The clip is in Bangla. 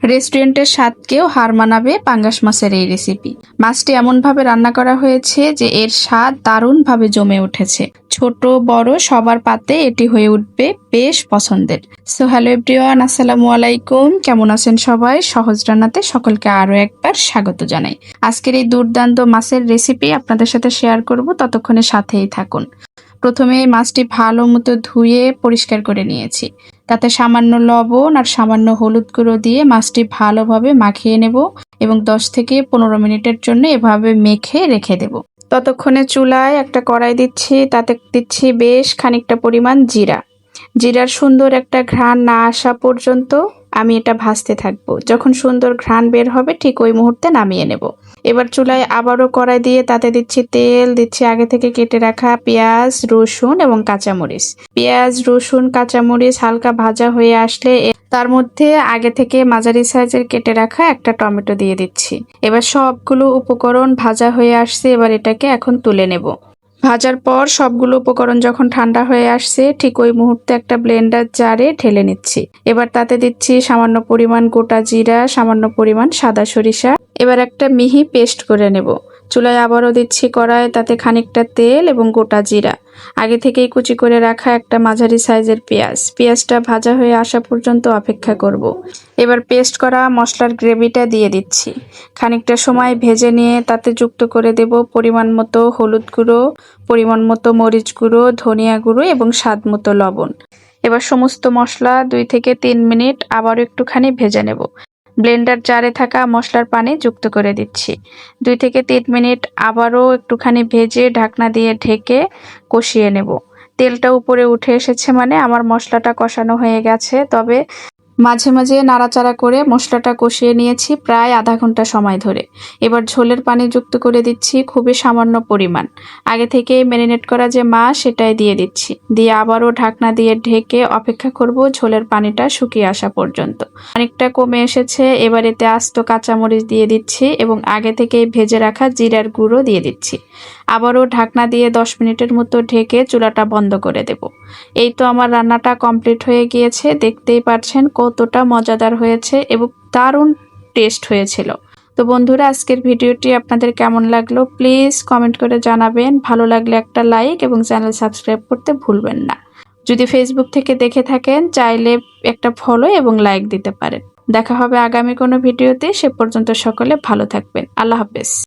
রেস্টুরেন্টের স্বাদকেও হার মানাবে পাঙ্গাস মাছের এই রেসিপি। মাছটি এমনভাবে রান্না করা হয়েছে যে এর স্বাদ দারুণভাবে জমে উঠেছে। ছোট বড় সবার পাতে এটি হয়ে উঠবে বেশ পছন্দের। সো হ্যালো এভরিওয়ান, আসসালামু আলাইকুম। কেমন আছেন সবাই? সহজ রান্নাতে সকলকে আরও একবার স্বাগত জানাই। আজকের এই দুর্দান্ত মাছের রেসিপি আপনাদের সাথে শেয়ার করব, ততক্ষণে সাথেই থাকুন। প্রথমে মাছটি ভালো মতো ধুয়ে পরিষ্কার করে নিয়েছি। তাতে সামান্য লবণ আর সামান্য হলুদ গুঁড়ো দিয়ে মাছটি ভালোভাবে মাখিয়ে নেব এবং 10 থেকে 15 মিনিটের জন্য এভাবে মেখে রেখে দেব। ততক্ষণে চুলায় একটা কড়াই দিচ্ছি, তাতে দিচ্ছি বেশ খানিকটা পরিমাণ জিরা। জিরার সুন্দর একটা ঘ্রাণ না আসা পর্যন্ত আমি এটা ভাজতে থাকবো। যখন সুন্দর ঘ্রাণ বের হবে ঠিক ওই মুহূর্তে নামিয়ে নেব। এবার চুলায় আবারও কড়াই দিয়ে তাতে দিচ্ছি তেল, দিচ্ছি আগে থেকে কেটে রাখা পেঁয়াজ, রসুন এবং কাঁচামরিচ। পেঁয়াজ, রসুন, কাঁচামরিচ হালকা ভাজা হয়ে আসলে তার মধ্যে আগে থেকে মাঝারি সাইজের কেটে রাখা একটা টমেটো দিয়ে দিচ্ছি। এবার সবগুলো উপকরণ ভাজা হয়ে আসছে, এবার এটাকে এখন তুলে নেব। ভাজার পর সবগুলো উপকরণ যখন ঠান্ডা হয়ে আসছে ঠিক ওই মুহূর্তে একটা ব্লেন্ডার জারে ঢেলে নিচ্ছি। এবার তাতে দিচ্ছি সামান্য পরিমাণ গোটা জিরা, সামান্য পরিমাণ সাদা সরিষা। এবার একটা মিহি পেস্ট করে নেব। চুলায় আবারও দিচ্ছি কড়াই, তাতে খানিকটা তেল এবং গোটা জিরা। আগে থেকেই কুচি করে রাখা একটা মাঝারি সাইজের পেঁয়াজটা ভাজা হয়ে আসা পর্যন্ত অপেক্ষা করব। এবার পেস্ট করা মশলার গ্রেভিটা দিয়ে দিচ্ছি। খানিকটা সময় ভেজে নিয়ে তাতে যুক্ত করে দেব পরিমাণ মতো হলুদ গুঁড়ো, পরিমাণ মতো মরিচ গুঁড়ো, ধনিয়া গুঁড়ো এবং স্বাদ মতো লবণ। এবার সমস্ত মশলা 2 থেকে 3 মিনিট আবারও একটুখানি ভেজে নেব। ব্লেন্ডার জারে থাকা মশলার পানি যুক্ত করে দিচ্ছি। 2 থেকে 3 মিনিট আবারও একটুখানি ভেজে ঢাকনা দিয়ে ঢেকে কষিয়ে নেব। তেলটা উপরে উঠে এসেছে মানে আমার মশলাটা কষানো হয়ে গেছে। তবে মাঝে মাঝে নাড়াচাড়া করে মশলাটা কষিয়ে নিয়েছি প্রায় আধা ঘন্টা সময় ধরে। এবার ঝোলের পানি যুক্ত করে দিচ্ছি খুবই সামান্য পরিমাণ। আগে থেকে ম্যারিনেট করা যে মাছ সেটাই দিয়ে দিচ্ছি। দিয়ে আবারও ঢাকনা দিয়ে ঢেকে অপেক্ষা করব ঝোলের পানিটা শুকিয়ে আসা পর্যন্ত। অনেকটা কমে এসেছে। এবার এতে আস্ত কাঁচামরিচ দিয়ে দিচ্ছি এবং আগে থেকে ভেজে রাখা জিরার গুঁড়ো দিয়ে দিচ্ছি। আবারও ঢাকনা দিয়ে 10 মিনিটের মতো ঢেকে চুলাটা বন্ধ করে দেব। এই তো আমার রান্নাটা কমপ্লিট হয়ে গিয়েছে। দেখতেই পাচ্ছেন কতটা মজাদার হয়েছে এবং দারুণ টেস্ট হয়েছিল। তো বন্ধুরা, আজকের ভিডিওটি আপনাদের কেমন লাগলো প্লিজ কমেন্ট করে জানাবেন। ভালো লাগলে একটা লাইক এবং চ্যানেল সাবস্ক্রাইব করতে ভুলবেন না। যদি ফেসবুক থেকে দেখে থাকেন চাইলে একটা ফলো এবং লাইক দিতে পারেন। দেখা হবে আগামী কোনো ভিডিওতে। সে পর্যন্ত সকলে ভালো থাকবেন। আল্লাহ হাফেজ।